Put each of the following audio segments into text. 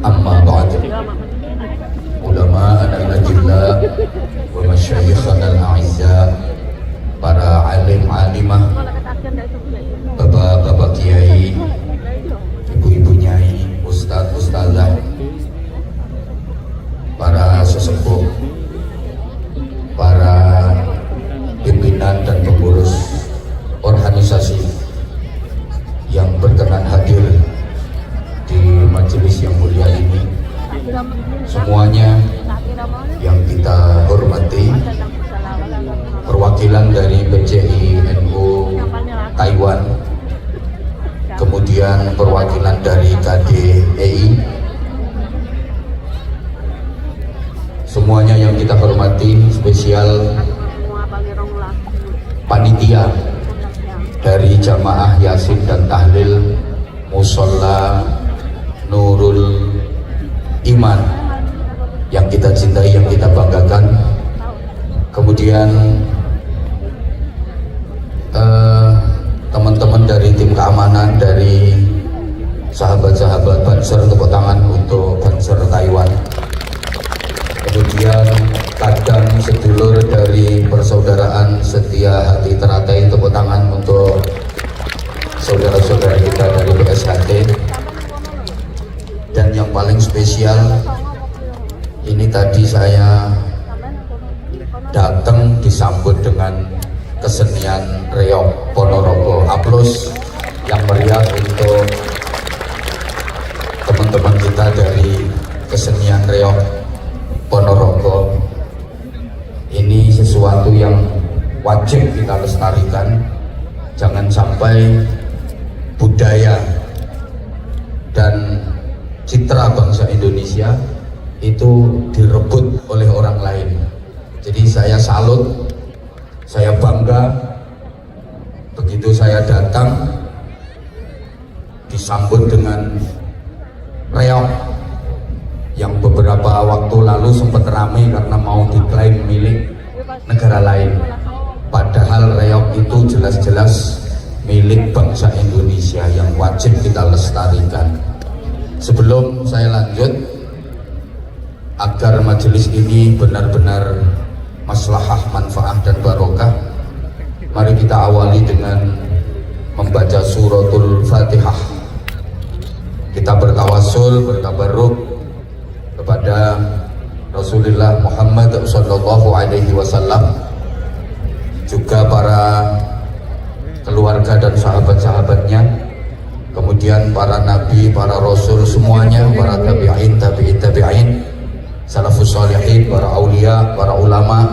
Amma ba'd. Ulama al-ajilla wa masyayikhana al-a'izza, para alim alimah, bapak-bapak kiai, ibu-ibu nyai, ustadz ustazah, para sesepuh, para pimpinan dan pengurus organisasi yang berkenan hadir di majelis yang mulia ini, semuanya yang kita hormati, perwakilan dari PCI NU Taiwan, kemudian perwakilan dari KDEI, semuanya yang kita hormati, spesial panitia dari jamaah Yasin dan Tahlil Musolla Nurul Iman yang kita cintai, yang kita banggakan. Kemudian teman-teman dari tim keamanan, dari sahabat-sahabat Banser, tepuk tangan untuk Banser Taiwan. Kemudian kadang sedulur dari persaudaraan Setia Hati Teratai, tepuk tangan untuk saudara-saudara kita dari PSHT. Dan yang paling spesial, ini tadi saya datang disambut dengan kesenian reog Ponorogo. Aplaus yang meriah untuk teman-teman kita dari kesenian reog Ponorogo. Ini sesuatu yang wajib kita lestarikan. Jangan sampai budaya dan citra bangsa Indonesia itu direbut oleh orang lain. Jadi saya salut, saya bangga begitu saya datang disambut dengan reog yang beberapa waktu lalu sempat ramai karena mau diklaim milik negara lain. Padahal reog itu jelas-jelas milik bangsa Indonesia yang wajib kita lestarikan. Sebelum saya lanjut, agar majelis ini benar-benar maslahah, manfaat dan barokah, mari kita awali dengan membaca suratul Fatihah. Kita bertawassul, bertabarruk kepada Rasulullah Muhammad sallallahu alaihi wasallam, juga para keluarga dan sahabat-sahabatnya, kemudian para nabi, para rasul semuanya, para tabi'in, tabi'in, salafus sholihin, para aulia, para ulama,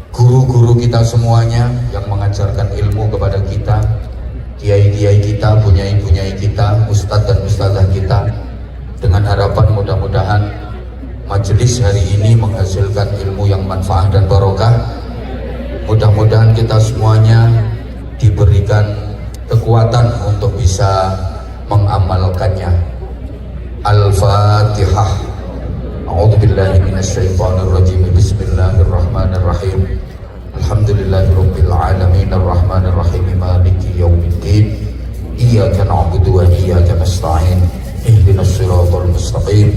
guru-guru kita semuanya yang mengajarkan ilmu kepada kita, kiai-kiai kita, bunyai-bunyai kita, ustadz dan ustazah kita, dengan harapan mudah-mudahan majelis hari ini menghasilkan ilmu yang manfaat dan barokah. Mudah-mudahan kita semuanya diberikan kekuatan untuk bisa mengamalkannya. Al-Fatihah. A'udzubillahi minasyaitonirrajim. Bismillahirrahmanirrahim. Alhamdulillahirabbil alamin arrahmanir rahim maliki yaumiddin. Iyyaka na'budu wa iyyaka nasta'in. Ihdinas siratal mustaqim.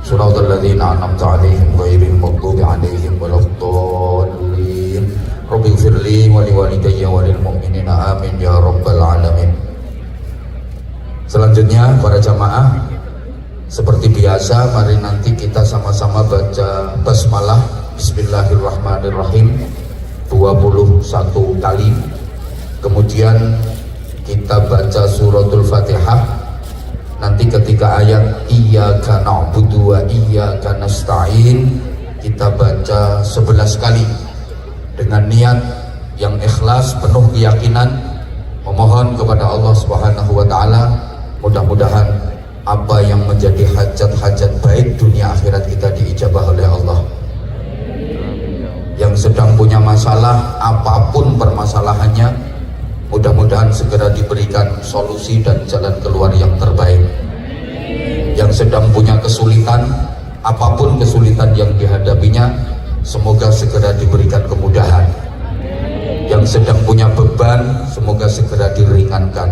Shiratal ladzina an'amta 'alaihim ghairil maghdubi 'alaihim waladdallin. Rabbighfirli wa liwalidayya wa lil mu'minina amin ya rabbal alamin. Selanjutnya para jamaah, seperti biasa mari nanti kita sama-sama baca basmalah Bismillahirrahmanirrahim 21 kali. Kemudian kita baca suratul Fatihah. Nanti ketika ayat iyyaka na'budu wa iyyaka nasta'in kita baca 11 kali dengan niat yang ikhlas, penuh keyakinan, memohon kepada Allah Subhanahu wa taala mudah-mudahan apa yang menjadi hajat-hajat baik dunia akhirat kita diijabah oleh Allah. Yang sedang punya masalah apapun permasalahannya, mudah-mudahan segera diberikan solusi dan jalan keluar yang terbaik. Yang sedang punya kesulitan, apapun kesulitan yang dihadapinya, semoga segera diberikan kemudahan. Yang sedang punya beban, semoga segera diringankan.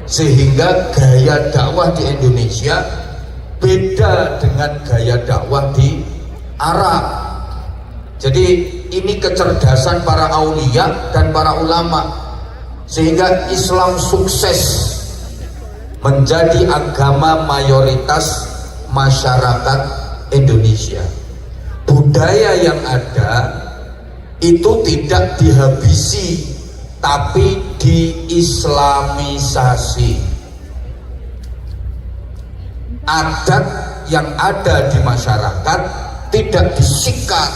sehingga gaya dakwah di Indonesia beda dengan gaya dakwah di Arab. Jadi ini kecerdasan para aulia dan para ulama, sehingga Islam sukses menjadi agama mayoritas masyarakat Indonesia. Budaya yang ada itu tidak dihabisi, tapi diislamisasi. Adat yang ada di masyarakat tidak disikat,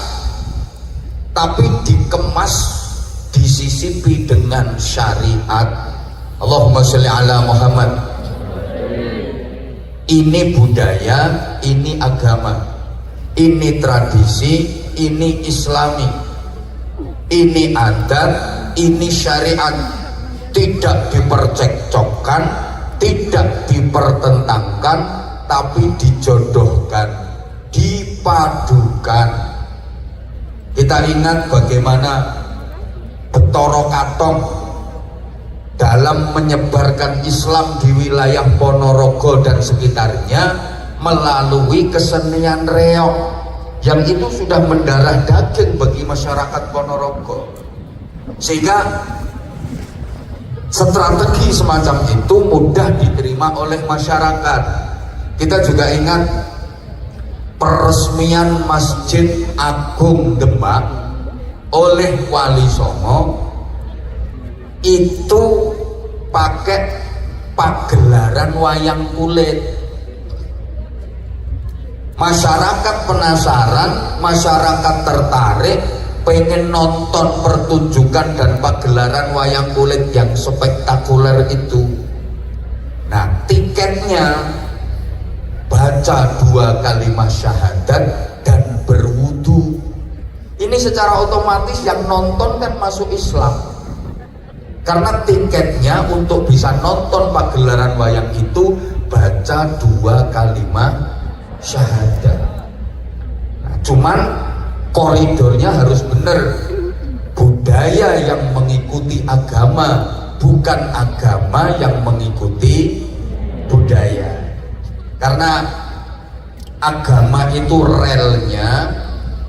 tapi dikemas, disisipi dengan syariat. Allahumma sholli ala Muhammad. Ini budaya, ini agama, ini tradisi, ini islami, ini adat, ini syariat. Tidak dipercekcokkan, tidak dipertentangkan, tapi dijodohkan, dipadukan. Kita ingat bagaimana Betoro Katong dalam menyebarkan Islam di wilayah Ponorogo dan sekitarnya melalui kesenian reog, yang itu sudah mendarah daging bagi masyarakat Ponorogo, sehingga strategi semacam itu mudah diterima oleh masyarakat. Kita juga ingat peresmian Masjid Agung Demak oleh Wali Songo itu pakai pagelaran wayang kulit. Masyarakat penasaran, masyarakat tertarik, pengen nonton pertunjukan dan pagelaran wayang kulit yang spektakuler itu. Nah, tiketnya baca 2 kalimat syahadat dan berwudu. Ini secara otomatis yang nonton kan masuk Islam, karena tiketnya untuk bisa nonton pagelaran wayang itu baca 2 kalimat syahadat. Nah, cuman koridornya harus benar. Budaya yang mengikuti agama, bukan agama yang mengikuti budaya. Karena agama itu relnya,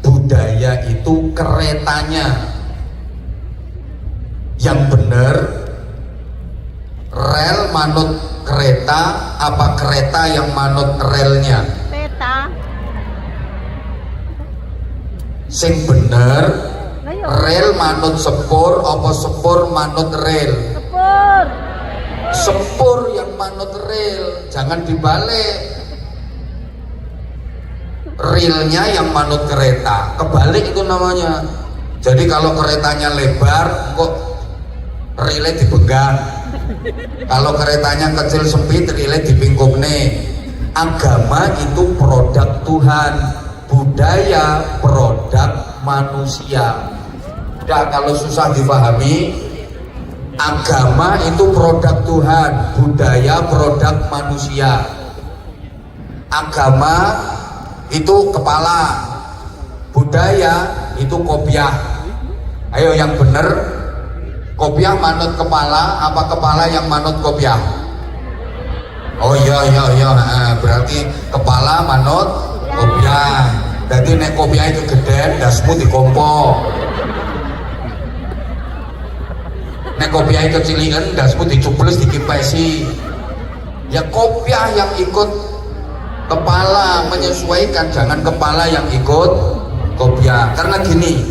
budaya itu keretanya. Yang benar, rel manut kereta apa kereta yang manut relnya? Kereta. Sing bener, rel manut sepur apa sepur manut rel? Sepur. Sepur yang manut rel, jangan dibalik. Relnya yang manut kereta, kebalik itu namanya. Jadi kalau keretanya lebar, kok relnya dipegang. Kalau keretanya kecil sempit, relnya dipingkukne. Agama itu produk Tuhan, budaya produk manusia. Udah, kalau susah dipahami, agama itu produk Tuhan, budaya produk manusia. Agama itu kepala, budaya itu kopiah. Ayo yang bener, kopiah manut kepala apa kepala yang manut kopiah? Oh iya, berarti kepala manut kopiah. Jadi nek kopiah itu gede, dasmu dikompo. Nek kopiah itu kecilian, dasmu dicuples dikipesi. Ya kopiah yang ikut kepala, menyesuaikan, jangan kepala yang ikut kopiah. Karena gini,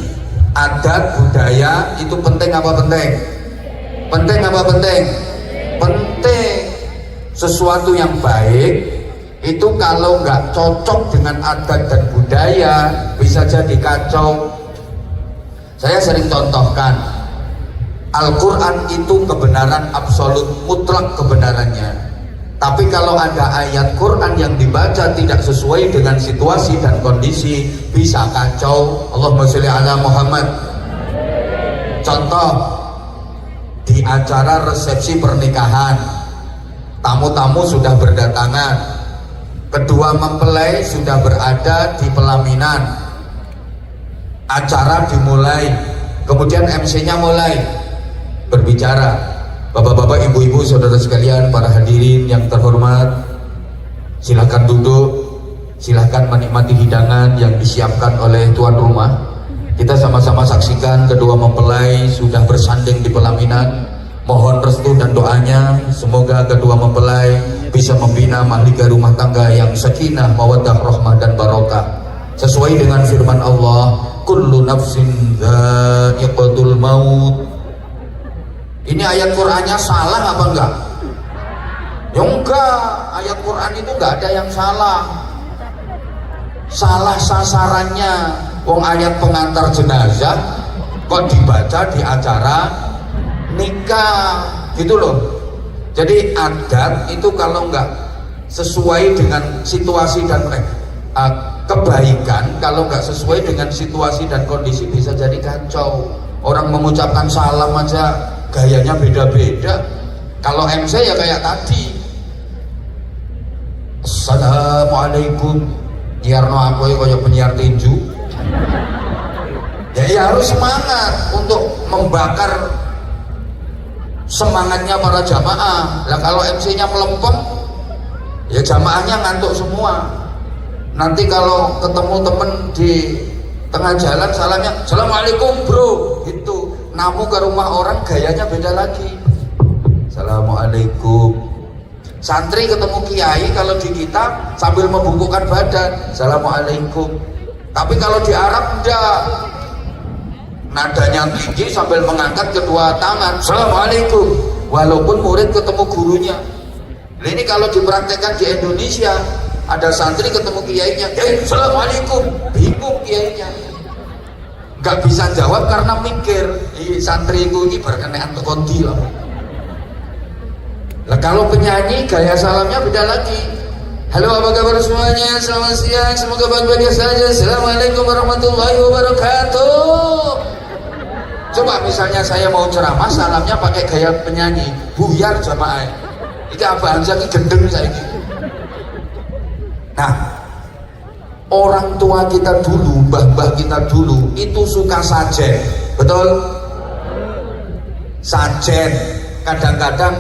adat budaya itu penting apa penting? Penting apa penting? Penting. Sesuatu yang baik itu kalau nggak cocok dengan adat dan budaya bisa jadi kacau. Saya sering contohkan, Al-Quran itu kebenaran absolut, mutlak kebenarannya. Tapi kalau ada ayat Quran yang dibaca tidak sesuai dengan situasi dan kondisi, bisa kacau. Allahumma sholli ala Muhammad. Contoh, di acara resepsi pernikahan, tamu-tamu sudah berdatangan, kedua mempelai sudah berada di pelaminan, acara dimulai, kemudian MC-nya mulai berbicara. Bapak-bapak, ibu-ibu, saudara sekalian, para hadirin yang terhormat, silakan duduk, silakan menikmati hidangan yang disiapkan oleh tuan rumah. Kita sama-sama saksikan kedua mempelai sudah bersanding di pelaminan. Mohon restu dan doanya, semoga kedua mempelai bisa membina mahligai rumah tangga yang sakinah, mawaddah, rahmah dan barokah. Sesuai dengan firman Allah, kullu nafsin dha'iqatul maut. Ini ayat Qur'annya salah apa enggak? Ya enggak, ayat Qur'an itu enggak ada yang salah. Salah sasarannya. Wong ayat pengantar jenazah kok dibaca di acara nikah, gitu loh. Jadi adat itu kalau enggak sesuai dengan situasi dan kebaikan, kalau enggak sesuai dengan situasi dan kondisi bisa jadi kacau. Orang mengucapkan salam aja gayanya beda-beda. Kalau MC ya kayak tadi, assalamualaikum, nyiarno aku ya kayak penyiar tinju. Ya harus semangat untuk membakar semangatnya para jamaah. Lah kalau MC-nya melempem, ya jamaahnya ngantuk semua. Nanti kalau ketemu temen di tengah jalan, salamnya assalamualaikum bro, gitu. Namu ke rumah orang gayanya beda lagi. Assalamualaikum. Santri ketemu kiai kalau di kita sambil membungkukkan badan, assalamualaikum. Tapi kalau di Arab enggak, nadanya tinggi sambil mengangkat kedua tangan, assalamualaikum. Walaupun murid ketemu gurunya. Nah, ini kalau dipraktekkan di Indonesia, ada santri ketemu kiainya, assalamualaikum, bingung kiainya, nggak bisa jawab karena mikir, santriku ini berkenaan kondi lah. Lah kalau penyanyi gaya salamnya beda lagi. Halo, apa kabar semuanya, selamat siang, semoga baik-baik saja, assalamualaikum warahmatullahi wabarakatuh. Coba misalnya saya mau ceramah, salamnya pakai gaya penyanyi, buyar jamaah. Ini apa aja ini gendeng saya ini. Nah, orang tua kita dulu, mbah-mbah kita dulu itu suka sajen, betul? Sajen, kadang-kadang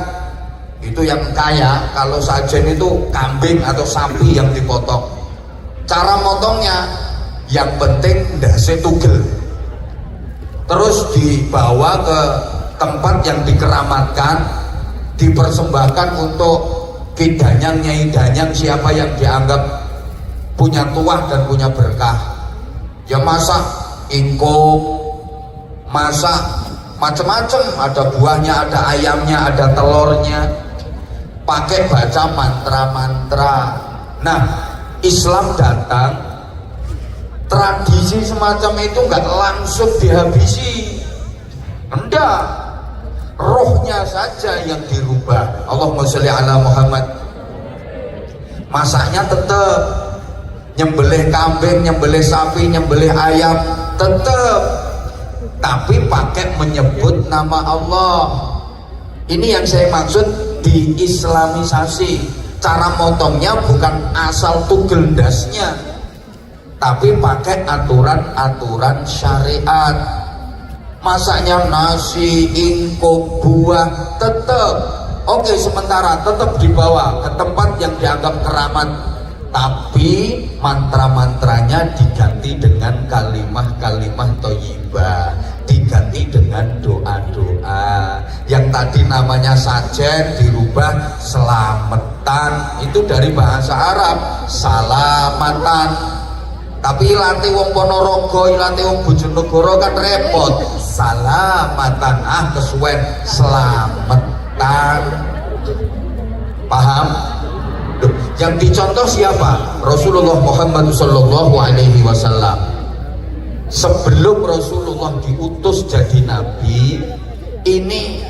itu yang kaya, kalau sajen itu kambing atau sapi yang dipotong. Cara motongnya, yang penting ndase tugel. Terus dibawa ke tempat yang dikeramatkan, dipersembahkan untuk kidanyang, nyai danyang, siapa yang dianggap punya tuah dan punya berkah. Ya masak ingkung, masak macam-macam, ada buahnya, ada ayamnya, ada telurnya, pakai baca mantra-mantra. Nah, Islam datang, tradisi semacam itu nggak langsung dihabisi, enggak, rohnya saja yang dirubah. Allahumma sholli ala Muhammad. Masaknya tetap, nyembelih kambing, nyembelih sapi, nyembelih ayam tetap, tapi pakai menyebut nama Allah. Ini yang saya maksud diislamisasi. Cara motongnya bukan asal tugel dasnya, tapi pakai aturan-aturan syariat. Masaknya nasi, ingkung, buah tetap oke, sementara tetap dibawa ke tempat yang dianggap keramat, tapi mantra-mantranya diganti dengan kalimah-kalimah thayyibah, diganti dengan doa-doa. Yang tadi namanya sajen dirubah selamatan, itu dari bahasa Arab salamatan. Tapi ilanti wong Ponorogo, ilanti wong Bojonegoro kan repot. Salamatan, kesuwen selamatan. Paham? Yang dicontoh siapa? Rasulullah Muhammad sallallahu alaihi wasallam. Sebelum Rasulullah diutus jadi nabi, ini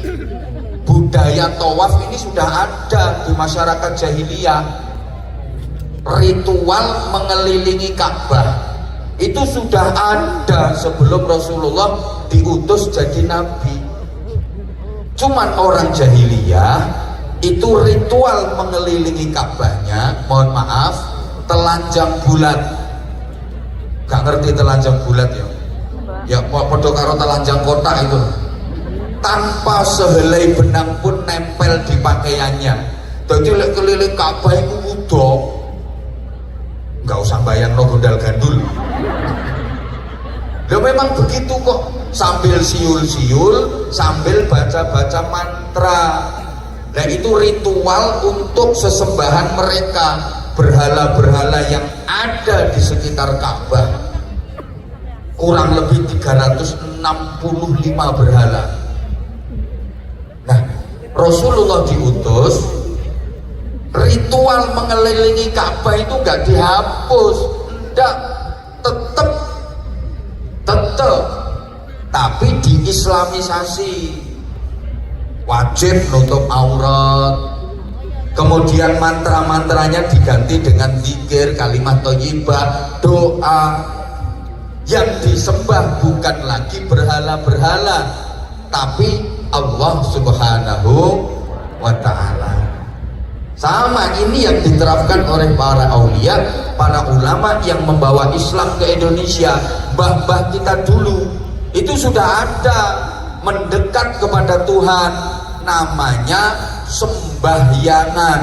budaya tawaf ini sudah ada di masyarakat jahiliyah. Ritual mengelilingi Ka'bah itu sudah ada sebelum Rasulullah diutus jadi nabi. Cuman orang jahiliyah itu ritual mengelilingi Ka'bahnya, mohon maaf, telanjang bulat. Gak ngerti telanjang bulat ya? Ya podo karo telanjang kotak itu. tanpa sehelai benang pun nempel di pakaiannya. Jadi lek keliling Ka'bah itu udah nggak usah bayang no gondal gandul. Ya memang begitu kok, sambil siul-siul, sambil baca-baca mantra. Nah itu ritual untuk sesembahan mereka, berhala-berhala yang ada di sekitar Ka'bah. Kurang lebih 365 berhala. Nah, Rasulullah diutus, ritual mengelilingi Ka'bah itu nggak dihapus, enggak, tetap, tapi diislamisasi. Wajib nutup aurat, kemudian mantra-mantranya diganti dengan zikir, kalimat thayyibah, doa. Yang disembah bukan lagi berhala-berhala, tapi Allah Subhanahu wa Ta'ala. Sama ini yang diterapkan oleh para aulia, para ulama yang membawa Islam ke Indonesia. Mbah-mbah kita dulu itu sudah ada mendekat kepada Tuhan, namanya sembahyangan,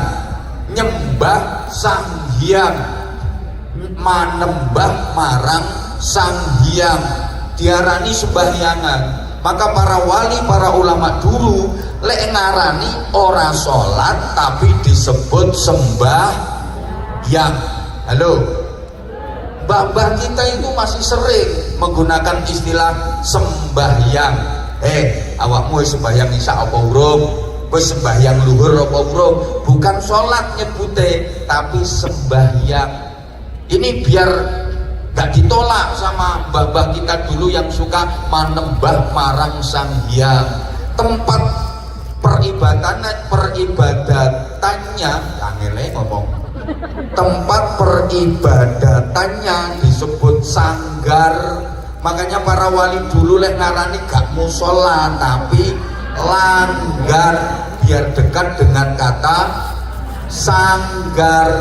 nyembah Sang Hyang, manembah marang Sang Hyang, diarani sembahyangan. Maka para wali, para ulama dulu lek ngarani ora sholat tapi disebut sembahyang. Halo, mbah-mbah kita itu masih sering menggunakan istilah sembahyang. Awakmu sembahyang isya apa urung? Wis sembahyang luhur apa urung? Bukan sholat nyebute, tapi sembahyang. Ini biar gak ditolak sama mbah-mbah kita dulu yang suka manembah marang Sang Hyang. Tempat peribadatannya, angele ngomong, tempat peribadatannya disebut sanggar. Makanya para wali dulu lek ngarani gak musola tapi langgar, biar dekat dengan kata sanggar.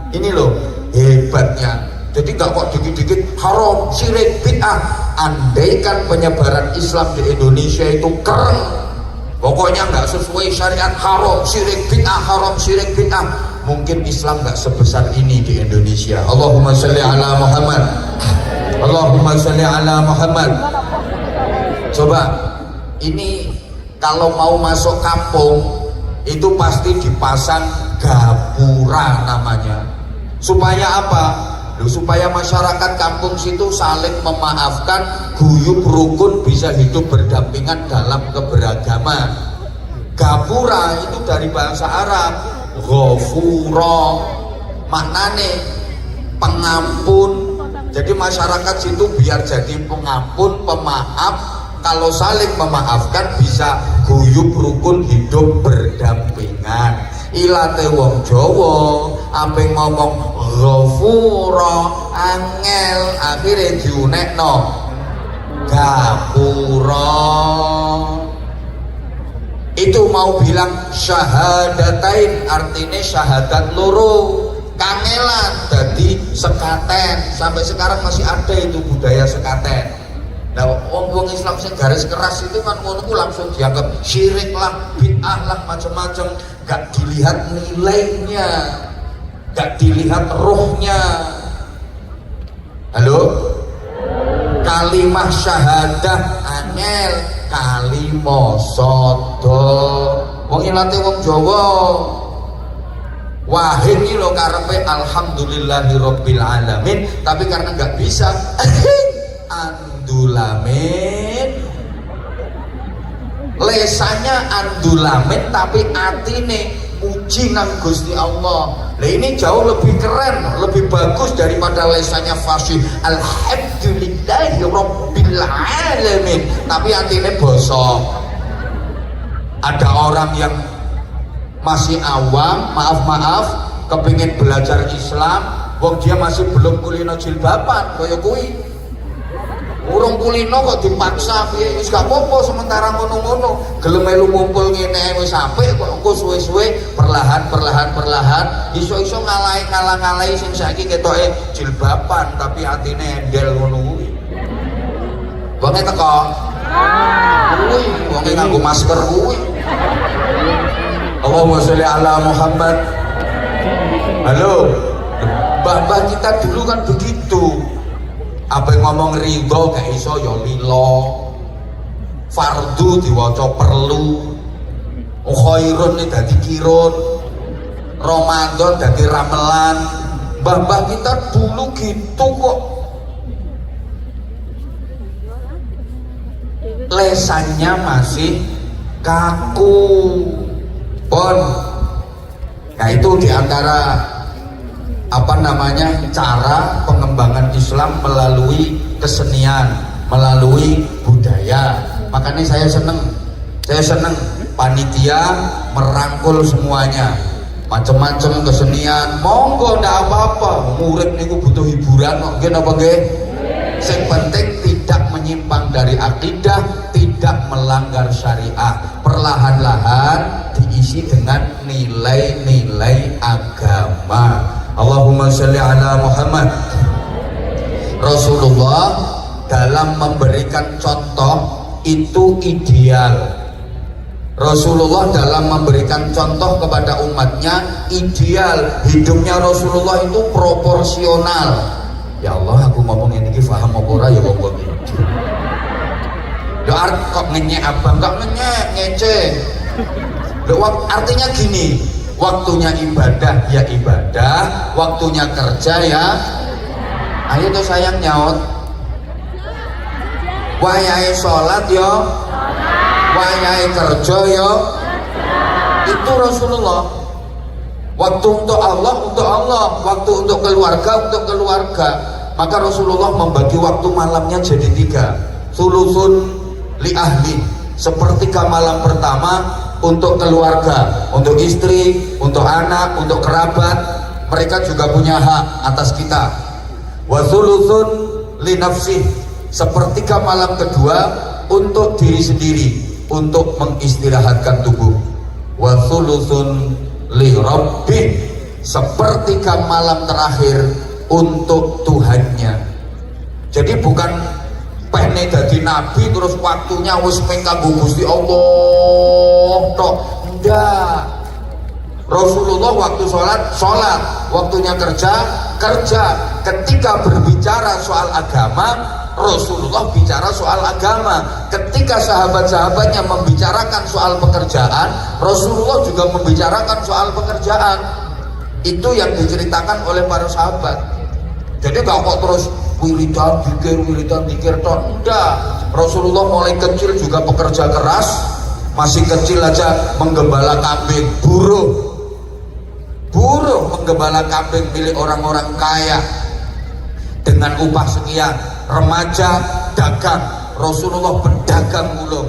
Ini loh hebatnya. Jadi gak kok dikit-dikit haram, syirik, bid'ah. Andaikan penyebaran Islam di Indonesia itu keren, pokoknya nggak sesuai syariat, haram, syirik, bid'ah, haram, syirik, bid'ah, mungkin Islam nggak sebesar ini di Indonesia. Allahumma sholli ala Muhammad, Allahumma sholli ala Muhammad. Coba ini kalau mau masuk kampung itu pasti dipasang gapura namanya. Supaya apa? Supaya masyarakat kampung situ saling memaafkan, guyub rukun, bisa hidup berdampingan dalam keberagaman. Gapura itu dari bahasa Arab, ghafura, maknane pengampun. Jadi masyarakat situ biar jadi pengampun, pemaaf, kalau saling memaafkan bisa guyub rukun hidup berdampingan. Ilate wong Jawa ampe ngomong ghafura angel, akhirnya diunekno gapura. Itu mau bilang syahadatain, artinya syahadat loro, kangelan jadi sekaten. Sampai sekarang masih ada itu budaya sekaten. Nah, wong Islam sing garis keras itu kan ngono langsung dianggap syirik lah, bid'ah lah, macam-macam. Gak dilihat nilainya, gak dilihat rohnya. Halo? Kalimah syahadah angel, kalimah sodo. Wong ilate wong Jawa. Wahid iki lho karepe alhamdulillahirabbil alamin, tapi karena gak bisa andulamin, lesanya andulamin tapi atine muji nang Gusti Allah. Nah ini jauh lebih keren, lebih bagus daripada lesanya fasih alhamdulillahirabbil alamin tapi atine bosok. Ada orang yang masih awam, maaf kepingin belajar Islam, wong dia masih belum kulino jilbaban kaya kuwi. Urung kulino kok dipaksa piye, wis gak apa-apa sementara ngono-ngono. Gelem melu ngumpul ngene wis apik kok engko suwe-suwe perlahan iso-iso ngalahi sing saiki ketoke jilbaban tapi atine endel ngono kuwi. Wonge teko Kuwi wong nganggo masker kuwi. Allahumma sholli ala Muhammad. Halo. Mbah-mbah kita dulu kan begitu. Apa yang ngomong ridho gak iso ya lilo. Fardu diwaca perlu. Khairun nih dadi kirun. Ramadan dadi ramelan. Mbah-mbah kita dulu gitu kok. Lesannya masih kaku. Pon. Nah itu diantara apa namanya cara pengembangan Islam melalui kesenian, melalui budaya. Makanya saya seneng panitia merangkul semuanya, macam-macam kesenian. Monggo ndak apa-apa, murid niku butuh hiburan kok, nggih napa nggih? Yang penting tidak menyimpang dari akidah, tidak melanggar syariah. Perlahan-lahan diisi dengan nilai-nilai agama. Allahumma sholli ala Muhammad. Rasulullah dalam memberikan contoh itu ideal. Rasulullah dalam memberikan contoh kepada umatnya ideal. Hidupnya Rasulullah itu proporsional. Ya Allah, aku ngomong ini faham apa ora ya wong iki. Lho kok ngenyek abang, kok ngenyek ngece. Lho artinya gini, waktunya ibadah ya ibadah, waktunya kerja ya ayo tuh sayang nyaut. Wayahe sholat yo, wayahe kerja yo. Itu Rasulullah. Waktu untuk Allah, waktu untuk keluarga. Maka Rasulullah membagi waktu malamnya jadi 3. Sulusun li ahli, sepertiga malam pertama untuk keluarga, untuk istri, untuk anak, untuk kerabat. Mereka juga punya hak atas kita. Wa sulusun li nafsi, sepertiga malam kedua untuk diri sendiri, untuk mengistirahatkan tubuh. Wa sulusun li rabbih, sepertiga malam terakhir untuk Tuhannya. Jadi bukan pene dadi nabi terus waktunya wis ping kanggo Gusti Allah tok. Ndak. Rasulullah waktu sholat, waktunya kerja. Ketika berbicara soal agama, Rasulullah bicara soal agama. Ketika sahabat-sahabatnya membicarakan soal pekerjaan, Rasulullah juga membicarakan soal pekerjaan. Itu yang diceritakan oleh para sahabat. Jadi gak kok terus wiridan dikir tok. Enggak. Rasulullah mulai kecil juga pekerja keras. Masih kecil aja menggembala kambing, buruh menggembala kambing milik orang-orang kaya dengan upah sekian. Remaja dagang, Rasulullah pedagang gulung.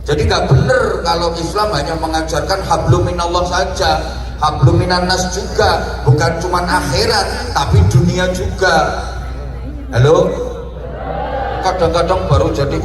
Jadi gak bener kalau Islam hanya mengajarkan hablum minallah saja, hablum minan nas juga, bukan cuma akhirat tapi dunia juga. Halo, kadang-kadang baru jadi